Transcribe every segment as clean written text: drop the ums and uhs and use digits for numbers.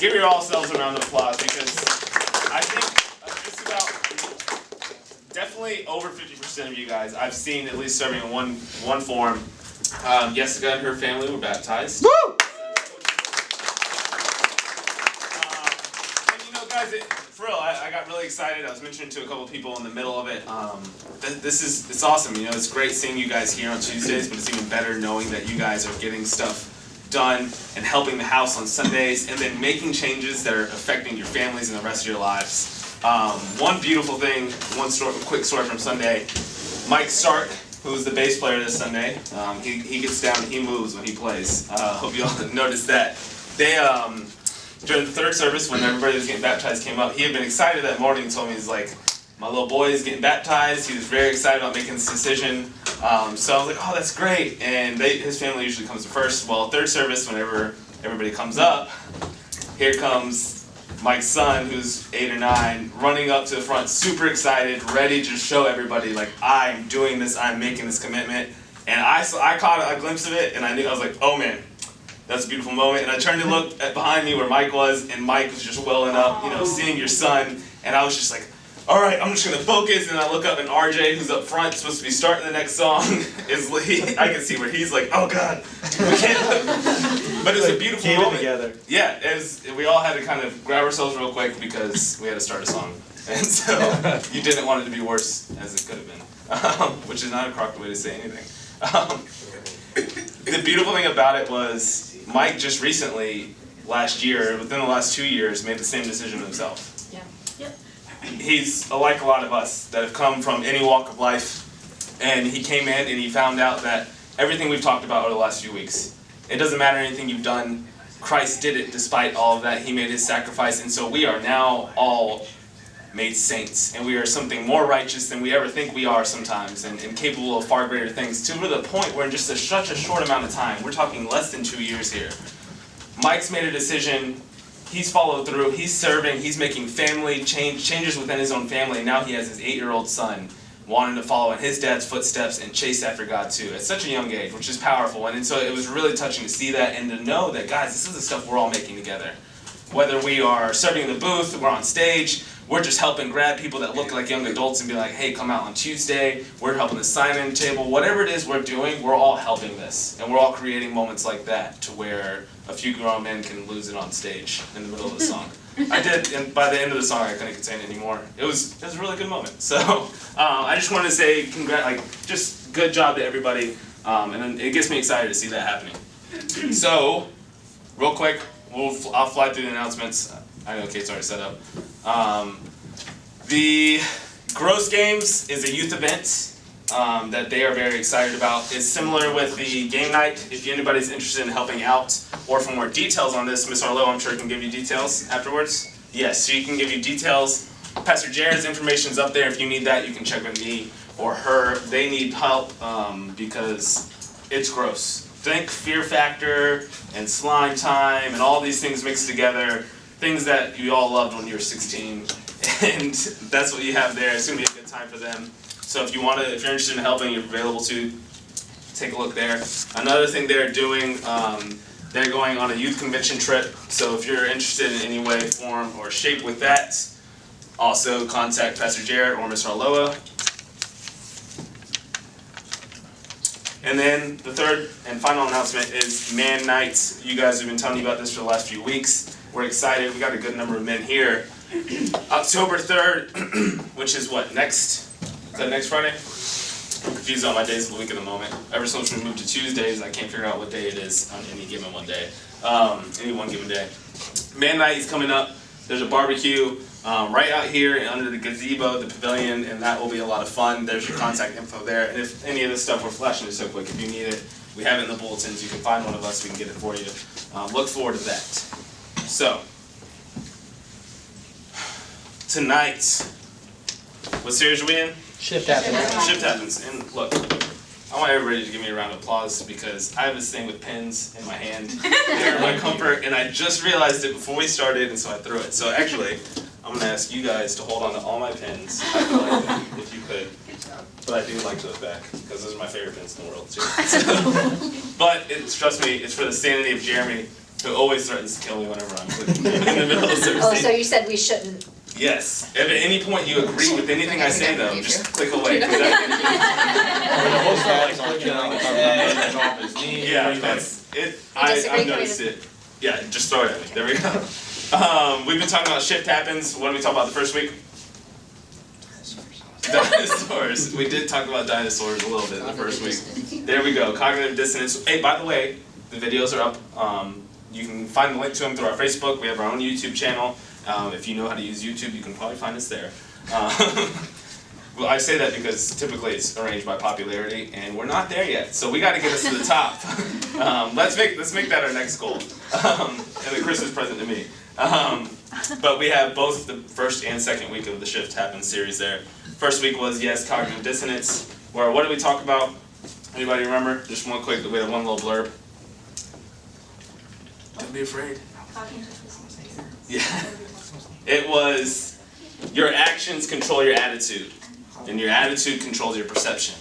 Give yourselves a round of applause because I think just about definitely over 50% of you guys I've seen at least serving in one form. Jessica and her family were baptized. Woo! And you know, guys, for real, I got really excited. I was mentioning to a couple of people in the middle of it. It's awesome. You know, it's great seeing you guys here on Tuesdays, but it's even better knowing that you guys are getting stuff done and helping the house on Sundays, and then making changes that are affecting your families and the rest of your lives. One beautiful thing, quick story from Sunday. Mike Stark, who is the bass player this Sunday, he gets down and he moves when he plays. Hope you all noticed that. They during the third service, when everybody was getting baptized came up, he had been excited that morning and told me, he's like, my little boy is getting baptized. He was very excited about making this decision. So I was like, oh, that's great. And his family usually comes first. Well, third service, whenever everybody comes up, here comes Mike's son, who's 8 or 9, running up to the front, super excited, ready to show everybody, like, I'm doing this, I'm making this commitment. And I caught a glimpse of it, and I was like, oh man, that's a beautiful moment. And I turned to look behind me where Mike was, and Mike was just welling up, you know, seeing your son. And I was just like, all right, I'm just going to focus. And I look up, and RJ, who's up front, supposed to be starting the next song, I can see where he's like, oh God, we can't. But it's a beautiful moment. Together. Yeah, we all had to kind of grab ourselves real quick because we had to start a song. And so you didn't want it to be worse as it could have been, which is not a crocked way to say anything. The beautiful thing about it was Mike just recently, last year, within the last 2 years, made the same decision himself. Yeah. Yep. He's like a lot of us that have come from any walk of life, and he came in and he found out that everything we've talked about over the last few weeks, it doesn't matter anything you've done, Christ did it despite all of that. He made his sacrifice, and so we are now all made saints, and we are something more righteous than we ever think we are sometimes, and capable of far greater things, to the point where in just such a short amount of time, we're talking less than 2 years here, Mike's made a decision. He's followed through, he's serving, he's making family changes within his own family, and now he has his 8-year-old son wanting to follow in his dad's footsteps and chase after God too, at such a young age, which is powerful. And so it was really touching to see that and to know that, guys, this is the stuff we're all making together. Whether we are serving in the booth, we're on stage, we're just helping grab people that look like young adults and be like, hey, come out on Tuesday, we're helping the sign-in table, whatever it is we're doing, we're all helping this. And we're all creating moments like that to where a few grown men can lose it on stage in the middle of the song. I did, and by the end of the song I couldn't contain it anymore. It was a really good moment. So I just wanted to say just good job to everybody, and then it gets me excited to see that happening. So, real quick, I'll fly through the announcements. I know Kate's already set up. The Gross Games is a youth event that they are very excited about. It's similar with the game night. If anybody's interested in helping out or for more details on this, Miss Arlo, I'm sure can give you details afterwards. Yes, she can give you details. Pastor Jared's information is up there. If you need that, you can check with me or her. They need help because it's gross. Think Fear Factor and Slime Time and all these things mixed together. Things that you all loved when you were 16. And that's what you have there. It's going to be a good time for them. So if you're interested in helping, you're available to take a look there. Another thing they're doing, they're going on a youth convention trip. So if you're interested in any way, form, or shape with that, also contact Pastor Jared or Ms. Harloa. And then the third and final announcement is Man Nights. You guys have been telling me about this for the last few weeks. We're excited. We got a good number of men here. October 3rd, which is what, next? Is that next Friday? I'm confused on my days of the week at the moment. Ever since we moved to Tuesdays, I can't figure out what day it is on any given one day. Any one given day. Man Night is coming up. There's a barbecue right out here under the gazebo, the pavilion, and that will be a lot of fun. There's your contact info there. And if any of this stuff, we're flashing it so quick. If you need it, we have it in the bulletins. You can find one of us. We can get it for you. Look forward to that. So, tonight, what series are we in? ShiftHappens. ShiftHappens. And look, I want everybody to give me a round of applause because I have this thing with pens in my hand. They're my comfort, and I just realized it before we started, and so I threw it. So actually, I'm going to ask you guys to hold on to all my pens. I'd like them if you could. But I do like those back because those are my favorite pens in the world too. But trust me, it's for the sanity of Jeremy who always threatens to kill me whenever I'm clicking in the middle of service. Oh, so you said we shouldn't. Yes. If at any point you agree with anything I say, though, just click away. Yeah, that's it. I've noticed it. Yeah, just throw it at me. There we go. We've been talking about Shift Happens. What did we talk about the first week? Dinosaurs. We did talk about dinosaurs a little bit the first week. There we go. Cognitive dissonance. Hey, by the way, the videos are up. You can find the link to them through our Facebook. We have our own YouTube channel. If you know how to use YouTube, you can probably find us there. Well, I say that because typically it's arranged by popularity, and we're not there yet. So we got to get us to the top. Let's make that our next goal, and a Christmas present to me. But we have both the first and second week of the Shift Happens series there. First week was, yes, cognitive dissonance. Where what did we talk about? Anybody remember? Just one quick. We had one little blurb. Don't be afraid. Yeah. It was your actions control your attitude, and your attitude controls your perception.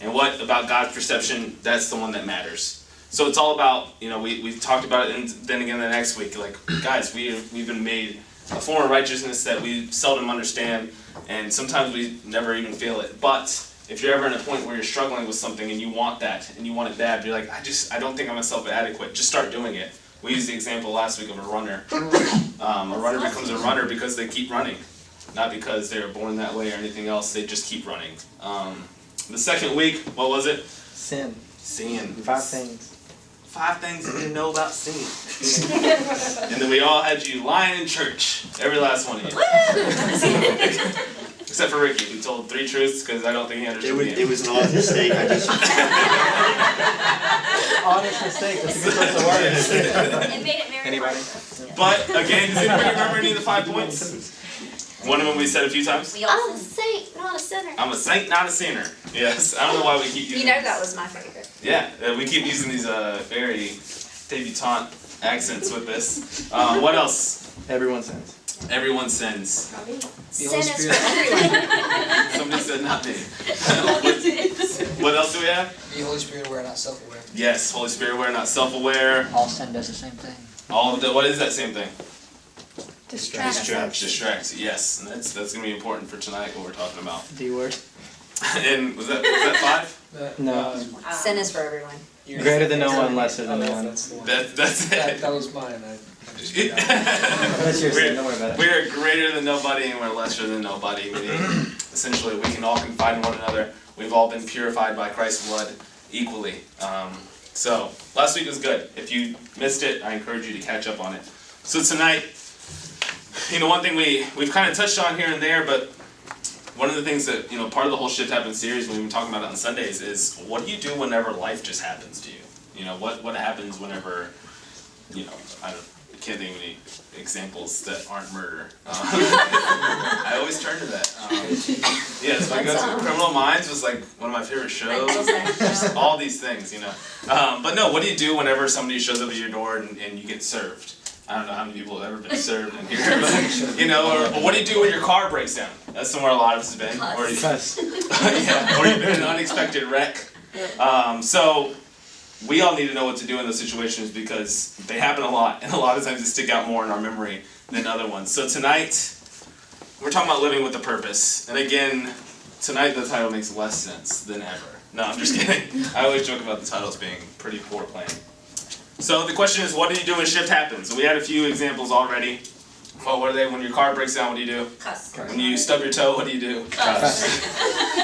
And what about God's perception? That's the one that matters. So it's all about, we've talked about it, and then again the next week, like, guys, we've been made a form of righteousness that we seldom understand, and sometimes we never even feel it. But if you're ever in a point where you're struggling with something and you want that, and you want it bad, but you're like, I don't think I'm self-adequate, just start doing it. We used the example last week of a runner. A runner becomes a runner because they keep running, not because they were born that way or anything else. They just keep running. The second week, what was it? Sin. Sin. 5 things. 5 things you didn't know about sin. And then we all had you lying in church, every last one of you. Except for Ricky, who told 3 truths because I don't think he understood it was an honest mistake. Honest mistake. That's a good choice of words. It made it very Anybody? But again, does anybody remember any of the 5 points? One of them we said a few times. I'm a saint, not a sinner. I'm a saint, not a sinner. Yes, I don't know why we keep using. You know that was my favorite. Yeah, we keep using these very debutante accents with this. What else? Everyone sins. Everyone sins. Sin is for everyone. Somebody said not me. What else do we have? The Holy Spirit aware, not self-aware. Yes, Holy Spirit aware, not self-aware. All sin does the same thing. What is that same thing? Distract. Distract. Yes, and that's going to be important for tonight. What we're talking about. D word. And was that 5? No. Sin is for everyone. Greater than no one, lesser than no one. That's the one. That's it. That was mine. That's your sin. Don't worry about it. We are greater than nobody, and we're lesser than nobody. Meaning, essentially, we can all confide in one another. We've all been purified by Christ's blood equally. So last week was good. If you missed it, I encourage you to catch up on it. So tonight, one thing we've kind of touched on here and there, but one of the things that, part of the whole Shift Happens series, we've been talking about it on Sundays, is what do you do whenever life just happens to you? What happens whenever, I can't think of any examples that aren't murder. I always turn to that. So I go to Criminal Minds was like one of my favorite shows. Just all these things, But no, what do you do whenever somebody shows up at your door and you get served? I don't know how many people have ever been served in here, but, or what do you do when your car breaks down? That's somewhere a lot of us have been. Or you've been in an unexpected wreck. So we all need to know what to do in those situations because they happen a lot, and a lot of times they stick out more in our memory than other ones. So tonight, we're talking about living with a purpose. And again, tonight the title makes less sense than ever. No, I'm just kidding. I always joke about the titles being pretty poor planning. So the question is, what do you do when shift happens? We had a few examples already. Well, what are they? When your car breaks down, what do you do? Cuss. When you stub your toe, what do you do? Cuss.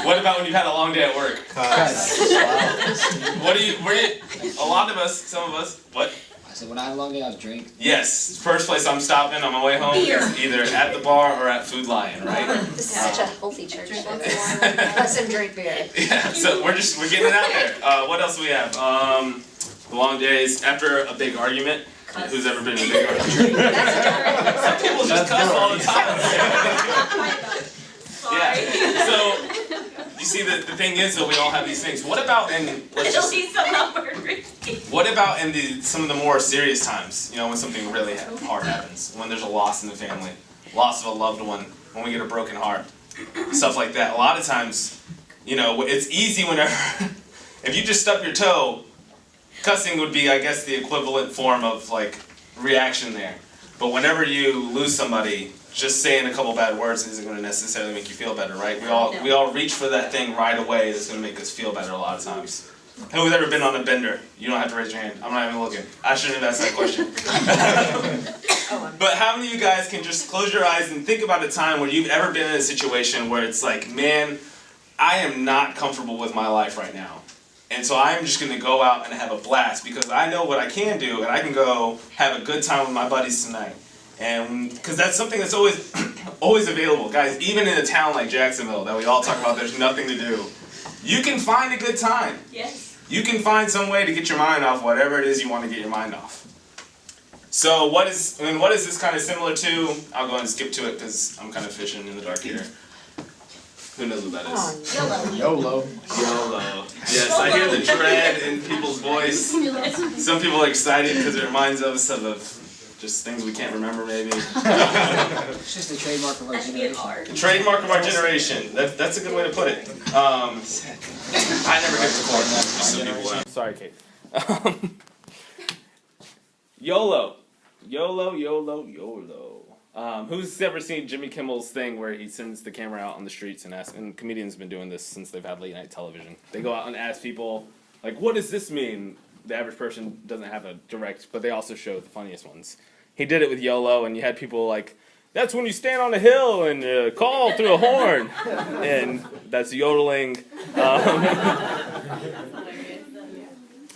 What about when you've had a long day at work? Cuss. What do you, a lot of us, some of us, what? I said, when I had a long day, I was drinking. Yes, first place I'm stopping on my way home is either at the bar or at Food Lion, right? This is such a healthy church. Cuss and drink beer. Yeah, so we're getting it out there. What else do we have? The long days after a big argument. Cuss. Who's ever been in a big argument? Some people just cuss all the time. Yeah. So you see, the thing is that we all have these things. What about in some of the more serious times? When something really hard happens, when there's a loss in the family, loss of a loved one, when we get a broken heart, stuff like that. A lot of times, it's easy whenever if you just stub your toe. Cussing would be, I guess, the equivalent form of like reaction there. But whenever you lose somebody, just saying a couple bad words isn't going to necessarily make you feel better, right? We all reach for that thing right away that's going to make us feel better a lot of times. Who's ever been on a bender? You don't have to raise your hand. I'm not even looking. I shouldn't have asked that question. But how many of you guys can just close your eyes and think about a time where you've ever been in a situation where it's like, man, I am not comfortable with my life right now. And so I'm just going to go out and have a blast because I know what I can do and I can go have a good time with my buddies tonight. And because that's something that's always always available. Guys, even in a town like Jacksonville that we all talk about there's nothing to do, you can find a good time. Yes. You can find some way to get your mind off whatever it is you want to get your mind off. So what is this kind of similar to? I'll go and skip to it because I'm kind of fishing in the dark here. Who knows what that is? YOLO. YOLO. Yes, I hear the dread in people's voice. Some people are excited because it reminds us of just things we can't remember maybe. It's just a trademark of our That's being generation. hard. Trademark of our generation. That's a good way to put it. I never get to point that. Some people have. Sorry, Kate. YOLO. YOLO, YOLO, YOLO. Who's ever seen Jimmy Kimmel's thing where he sends the camera out on the streets and asks, and comedians have been doing this since they've had late night television. They go out and ask people, like, what does this mean? The average person doesn't have a direct, but they also show the funniest ones. He did it with YOLO, and you had people like, that's when you stand on a hill and call through a horn. And that's yodeling.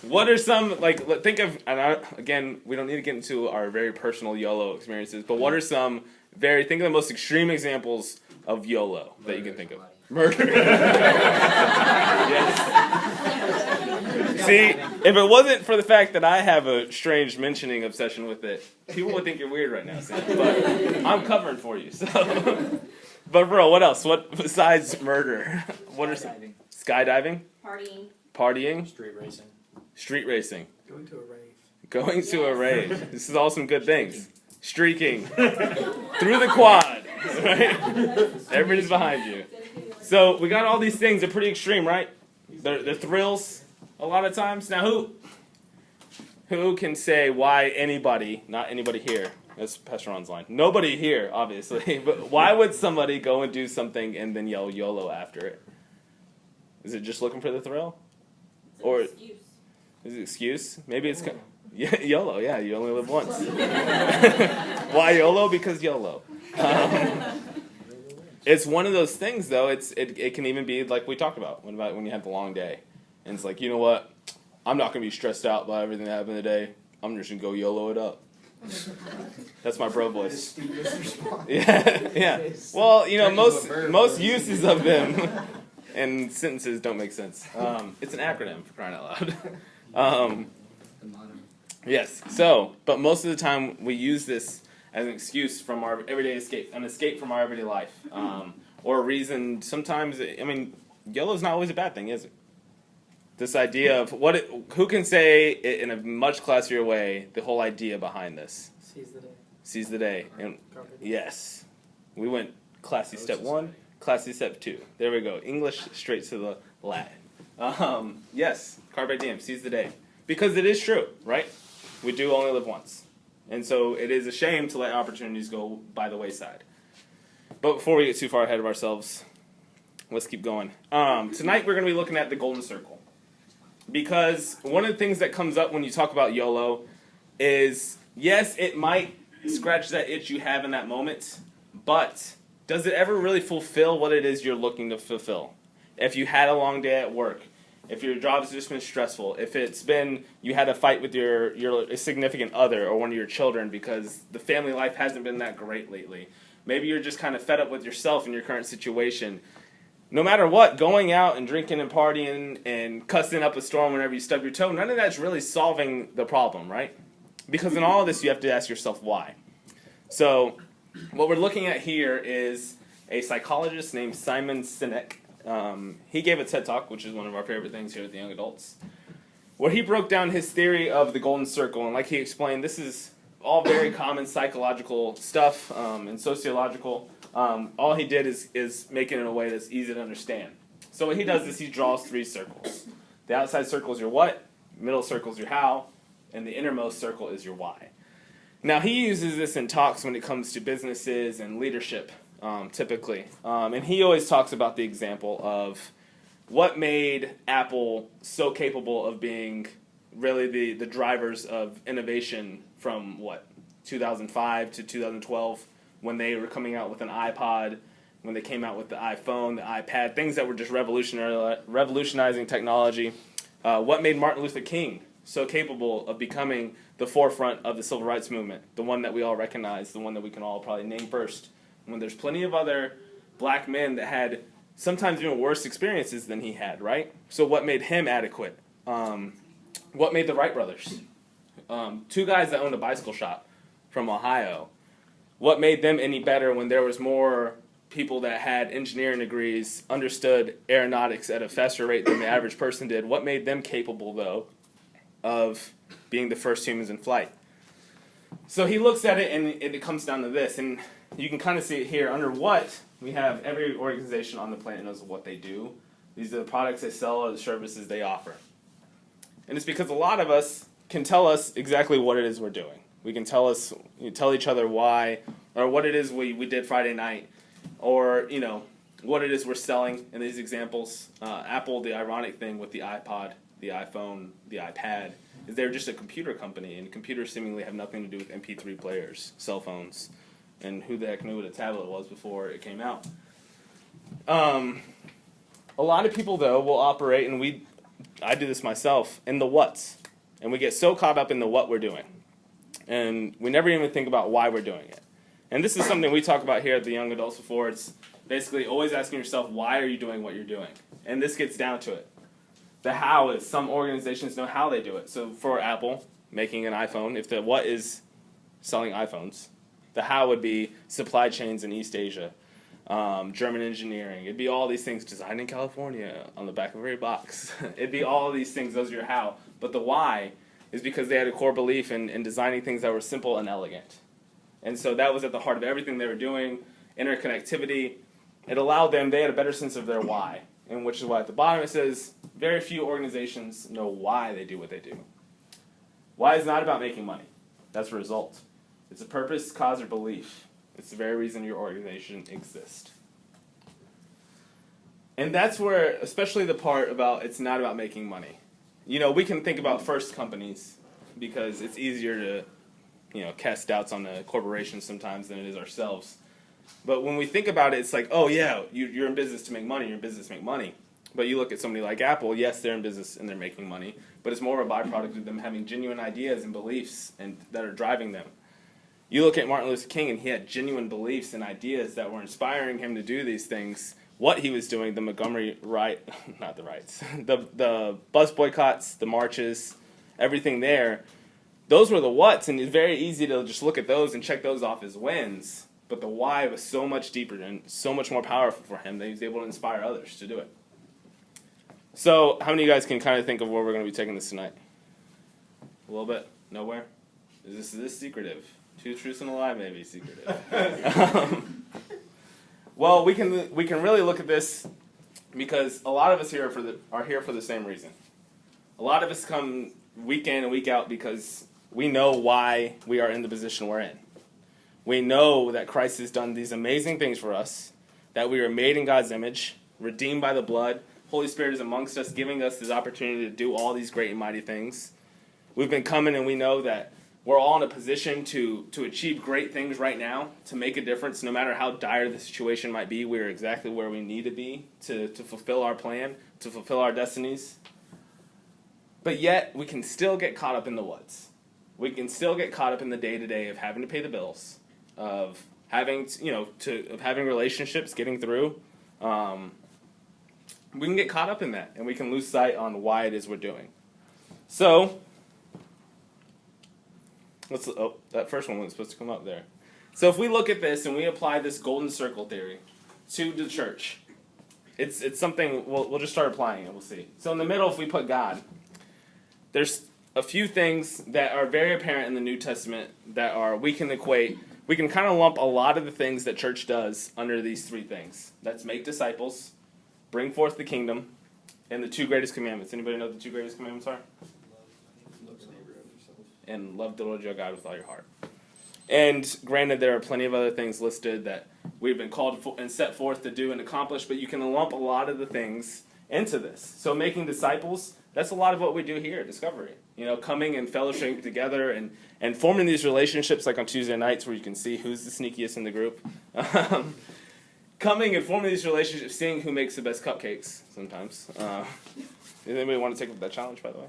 What are some, like, think of, and again, we don't need to get into our very personal YOLO experiences, but what are some think of the most extreme examples of YOLO that you can think of? Murder. Yes. See, if it wasn't for the fact that I have a strange mentioning obsession with it, people would think you're weird right now, Sam. But I'm covering for you. So. But bro, what else? What besides murder? What are some? Skydiving? Partying? Street racing. Going to a rave. Going to a rave. This is all some good things. Streaking. Through the quad. Right? Everybody's behind you. So we got all these things. They're pretty extreme, right? They're thrills a lot of times. Now who can say why anybody, not anybody here, that's Pastor Ron's line, nobody here, obviously, but why would somebody go and do something and then yell YOLO after it? Is it just looking for the thrill? Or Excuse. is it an excuse? Maybe it's YOLO, yeah, you only live once. Why YOLO? Because YOLO. It's one of those things, though. It can even be like we talked about when you have the long day, and it's like, you know what? I'm not gonna be stressed out by everything that happened today. I'm just gonna go YOLO it up. That's my bro voice. Yeah, yeah. Well, you know, most uses of them and sentences don't make sense. It's an acronym for crying out loud. Yes. So, but most of the time we use this as an excuse from our everyday escape, an escape from our everyday life, or a reason. Sometimes, I mean, YOLO's not always a bad thing, is it? This idea of who can say it in a much classier way, the whole idea behind this. Seize the day. Seize the day. And yes. We went classy step 1, classy step 2. There we go. English straight to the Latin. Yes, carpe diem, seize the day. Because it is true, right? We do only live once. And so it is a shame to let opportunities go by the wayside. But before we get too far ahead of ourselves, let's keep going. Tonight we're going to be looking at the golden circle. Because one of the things that comes up when you talk about YOLO is, yes, it might scratch that itch you have in that moment, but does it ever really fulfill what it is you're looking to fulfill? If you had a long day at work, if your job's just been stressful, if it's been you had a fight with your significant other or one of your children because the family life hasn't been that great lately, maybe you're just kind of fed up with yourself in your current situation. No matter what, going out and drinking and partying and cussing up a storm whenever you stub your toe, none of that's really solving the problem, right? Because in all of this, you have to ask yourself why. So what we're looking at here is a psychologist named Simon Sinek. He gave a TED Talk, which is one of our favorite things here at the Young Adults, where he broke down his theory of the golden circle. And like he explained, this is all very common psychological stuff and sociological. All he did is make it in a way that's easy to understand. So what he does is he draws 3 circles. The outside circle is your what? middle circle is your how, and the innermost circle is your why. Now, he uses this in talks when it comes to businesses and leadership, typically. And he always talks about the example of what made Apple so capable of being really the drivers of innovation from, 2005 to 2012, when they were coming out with an iPod, when they came out with the iPhone, the iPad, things that were just revolutionizing technology. What made Martin Luther King so capable of becoming the forefront of the civil rights movement, the one that we all recognize, the one that we can all probably name first, when there's plenty of other black men that had sometimes even worse experiences than he had, right? So what made him adequate? What made the Wright brothers? Two guys that owned a bicycle shop from Ohio. What made them any better when there was more people that had engineering degrees, understood aeronautics at a faster rate than the average person did? What made them capable, though, of being the first humans in flight? So he looks at it, and it comes down to this, and you can kind of see it here. Under what, we have every organization on the planet knows what they do. These are the products they sell or the services they offer. And it's because a lot of us can tell us exactly what it is we're doing. We can tell each other why, or what it is we did Friday night, or what it is we're selling in these examples. Apple, the ironic thing with the iPod, the iPhone, the iPad, is they're just a computer company, and computers seemingly have nothing to do with MP3 players, cell phones, and who the heck knew what a tablet was before it came out. A lot of people, though, will operate, and I do this myself, in the what's. And we get so caught up in the what we're doing. And we never even think about why we're doing it. And this is something we talk about here at the Young Adults before. It's basically always asking yourself, why are you doing what you're doing? And this gets down to it. The how is, some organizations know how they do it. So for Apple, making an iPhone, if the what is selling iPhones, the how would be supply chains in East Asia, German engineering. It'd be all these things, designed in California on the back of every box. It'd be all these things, those are your how. But the why is because they had a core belief in designing things that were simple and elegant. And so that was at the heart of everything they were doing, interconnectivity. It allowed them, they had a better sense of their why, and which is why at the bottom it says, very few organizations know why they do what they do. Why is not about making money. That's a result. It's a purpose, cause, or belief. It's the very reason your organization exists. And that's where, especially the part about it's not about making money. We can think about first companies because it's easier to, cast doubts on the corporation sometimes than it is ourselves. But when we think about it, it's like, oh yeah, you're in business to make money, you're in business to make money. But you look at somebody like Apple, yes, they're in business and they're making money, but it's more of a byproduct of them having genuine ideas and beliefs that are driving them. You look at Martin Luther King, and he had genuine beliefs and ideas that were inspiring him to do these things. What he was doing, the Montgomery not the riots, the bus boycotts, the marches, everything there, those were the what's, and it's very easy to just look at those and check those off as wins. But the why was so much deeper and so much more powerful for him that he was able to inspire others to do it. So, how many of you guys can kind of think of where we're going to be taking this tonight? A little bit? Nowhere? Is this secretive? Two truths and a lie, maybe secretive. Well, we can really look at this because a lot of us here are here for the same reason. A lot of us come week in and week out because we know why we are in the position we're in. We know that Christ has done these amazing things for us, that we are made in God's image, redeemed by the blood. Holy Spirit is amongst us, giving us this opportunity to do all these great and mighty things. We've been coming, and we know that we're all in a position to achieve great things right now, to make a difference. No matter how dire the situation might be, we're exactly where we need to be to fulfill our plan, to fulfill our destinies. But yet, we can still get caught up in the what's. We can still get caught up in the day-to-day of having to pay the bills, of having of having relationships, getting through. We can get caught up in that, and we can lose sight on why it is we're doing. So, that first one wasn't supposed to come up there. So if we look at this and we apply this golden circle theory to the church, it's something we'll just start applying it. We'll see. So in the middle, if we put God, there's a few things that are very apparent in the New Testament that we can equate. We can kind of lump a lot of the things that church does under these three things. That's make disciples, bring forth the kingdom, and the two greatest commandments. Anybody know what the two greatest commandments are? and love the Lord your God with all your heart. And granted, there are plenty of other things listed that we've been called and set forth to do and accomplish, but you can lump a lot of the things into this. So making disciples, that's a lot of what we do here at Discovery. Coming and fellowshipping together and forming these relationships like on Tuesday nights where you can see who's the sneakiest in the group. Coming and forming these relationships, seeing who makes the best cupcakes sometimes. Does anybody want to take up that challenge, by the way?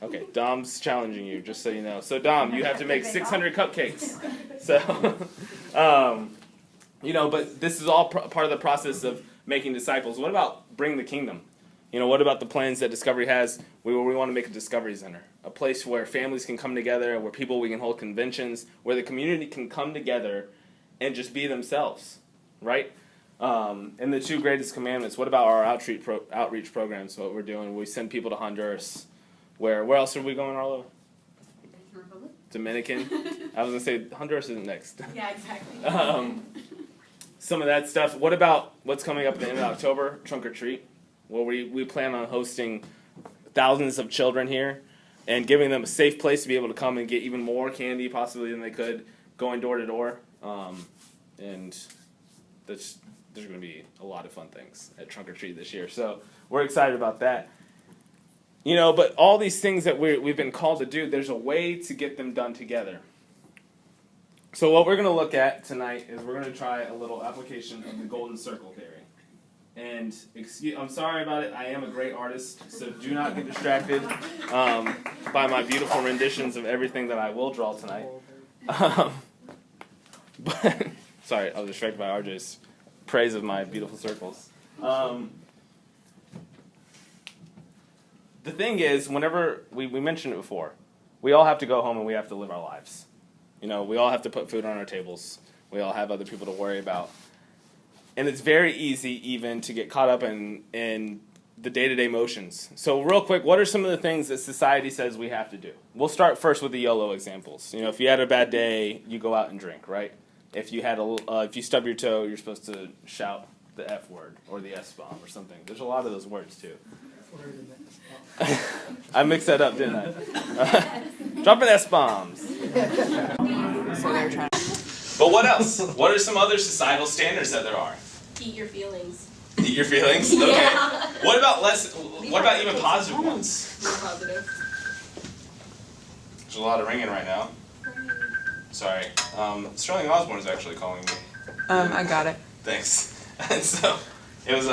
Okay, Dom's challenging you, just so you know. So Dom, you have to make 600 cupcakes. So, but this is all part of the process of making disciples. What about bring the kingdom? What about the plans that Discovery has? We want to make a Discovery Center, a place where families can come together, where we can hold conventions, where the community can come together and just be themselves, right? And the 2 greatest commandments. What about our outreach programs? What we're doing? We send people to Honduras. Where else are we going, Arlo? Dominican. I was gonna say Honduras isn't next. Yeah, exactly. Some of that stuff. What about what's coming up at the end of October? Trunk or treat. Well, we plan on hosting thousands of children here and giving them a safe place to be able to come and get even more candy possibly than they could, going door to door. And there's going to be a lot of fun things at Trunk or Treat this year. So we're excited about that. But all these things that we've been called to do, there's a way to get them done together. So what we're going to look at tonight is we're going to try a little application of the golden circle theory. And I'm sorry about it. I am a great artist, so do not get distracted by my beautiful renditions of everything that I will draw tonight. But sorry, I was distracted by RJ's praise of my beautiful circles. The thing is, whenever we mentioned it before, we all have to go home and we have to live our lives. We all have to put food on our tables. We all have other people to worry about. And it's very easy even to get caught up in the day-to-day motions. So real quick, what are some of the things that society says we have to do? We'll start first with the YOLO examples. If you had a bad day, you go out and drink, right? If you stub your toe, you're supposed to shout the F word or the S bomb or something. There's a lot of those words too. I mixed that up, didn't I? Dropping S-bombs. But what else? What are some other societal standards that there are? Eat your feelings. Eat your feelings? Okay. Yeah. What about even positive ones? Be positive. There's a lot of ringing right now. Sorry. Sterling Osborne is actually calling me. I got it. Thanks. And so, it was,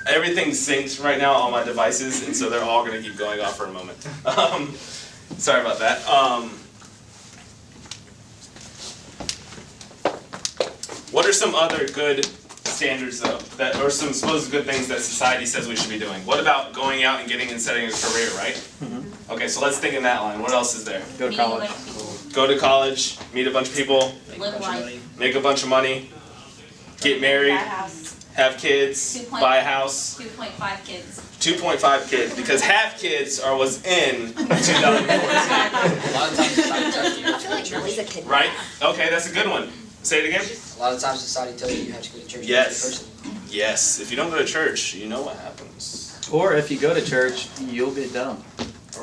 everything syncs right now on my devices, and so they're all going to keep going off for a moment. Sorry about that. What are some other good standards, though, or some supposed good things that society says we should be doing? What about going out and getting and setting a career, right? Mm-hmm. Okay, so let's think in that line. What else is there? Go to college. Go to college, meet a bunch of people, Live life. make a bunch of money, get married, have kids, buy a house. 2.5 kids. 2.5 kids, because half kids was in 2014. A lot of times society tells you I feel like Millie's a kid. Right? Okay, that's a good one. Say it again. A lot of times society tells you have to go to church. Yes. As a person. Yes. If you don't go to church, you know what happens. Or if you go to church, you'll get dumb.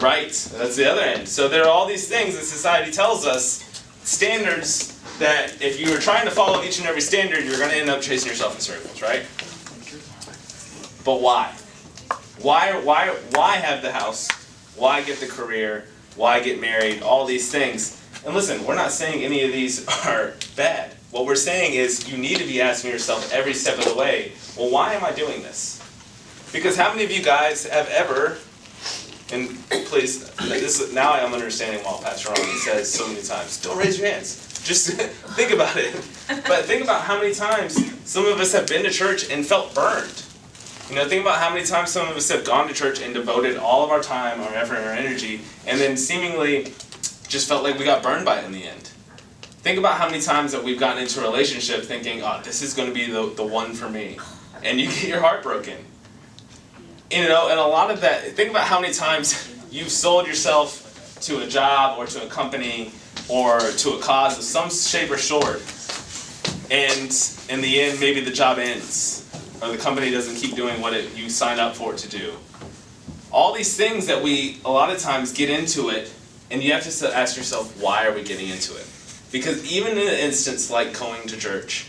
Right. That's the other end. So there are all these things that society tells us, standards that if you were trying to follow each and every standard, you're going to end up chasing yourself in circles, right? But why? Why have the house? Why get the career? Why get married? All these things. And listen, we're not saying any of these are bad. What we're saying is you need to be asking yourself every step of the way, well, why am I doing this? Because how many of you guys have ever, and please, now I'm understanding why Pastor Ron says so many times, don't raise your hands. Just think about it. But think about how many times some of us have been to church and felt burned. Think about how many times some of us have gone to church and devoted all of our time, our effort, and our energy, and then seemingly just felt like we got burned by it in the end. Think about how many times that we've gotten into a relationship thinking, oh, this is going to be the one for me. And you get your heart broken. And a lot of that, think about how many times you've sold yourself to a job or to a company or to a cause of some shape or sort. And in the end, maybe the job ends. Or the company doesn't keep doing what you signed up for it to do. All these things that we, a lot of times, get into it And you have to ask yourself, why are we getting into it? Because even in an instance like going to church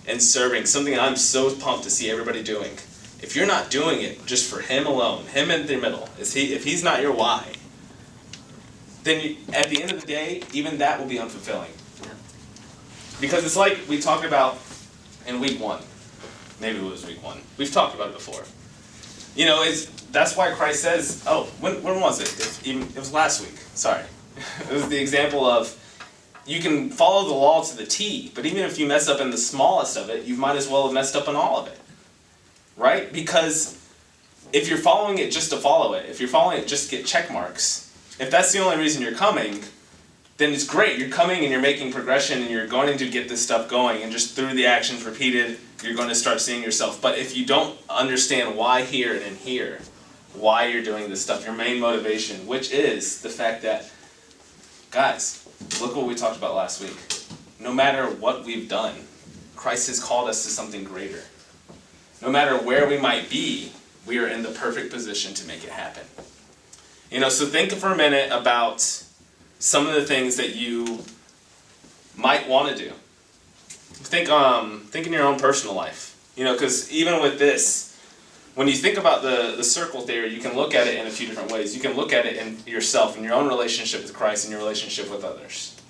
and serving, something I'm so pumped to see everybody doing, if you're not doing it just for him alone, him in the middle, if he's not your why, then at the end of the day, even that will be unfulfilling. Because it's like we talked about in week 1. Maybe it was week 1. We've talked about it before. You know, that's why Christ says, when was it? It was last week. Sorry. It was the example of, you can follow the law to the T, but even if you mess up in the smallest of it, you might as well have messed up in all of it. Right? Because if you're following it just to follow it, if you're following it just to get check marks, if that's the only reason you're coming, then it's great. You're coming and you're making progression and you're going to get this stuff going, and just through the actions repeated, you're going to start seeing yourself. But if you don't understand why here and in here, why you're doing this stuff, your main motivation, which is the fact that, guys, look what we talked about last week. No matter what we've done, Christ has called us to something greater. No matter where we might be, we are in the perfect position to make it happen. You know, so think for a minute about some of the things that you might want to do. Think in your own personal life. You know, because even with this, when you think about the circle theory, you can look at it in a few different ways. You can look at it in yourself, in your own relationship with Christ, and your relationship with others.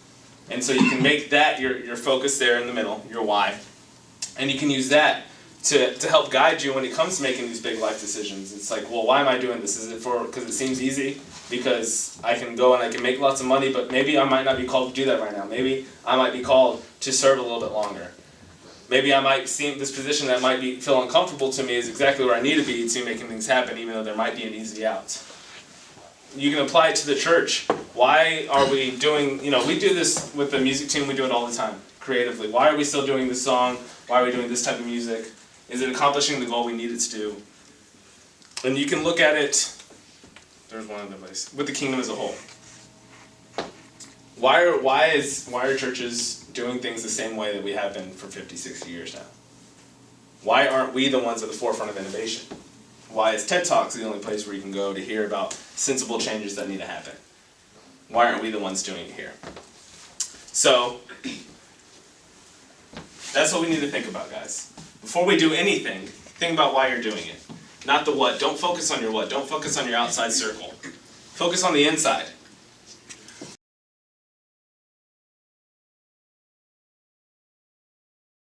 And so you can make that your focus there in the middle, your why. And you can use that to help guide you when it comes to making these big life decisions. It's like, well, why am I doing this? Is it because it seems easy? Because I can go and I can make lots of money, but maybe I might not be called to do that right now. Maybe I might be called to serve a little bit longer. Maybe I might see this position that might feel uncomfortable to me is exactly where I need to be to making things happen, even though there might be an easy out. You can apply it to the church. Why are we doing, we do this with the music team, we do it all the time, creatively. Why are we still doing this song? Why are we doing this type of music? Is it accomplishing the goal we need it to do? And you can look at it, there's one other place, with the kingdom as a whole. Why are churches doing things the same way that we have been for 50, 60 years now? Why aren't we the ones at the forefront of innovation? Why is TED Talks the only place where you can go to hear about sensible changes that need to happen? Why aren't we the ones doing it here? So, that's what we need to think about, guys. Before we do anything, think about why you're doing it. Not the what. Don't focus on your what. Don't focus on your outside circle. Focus on the inside.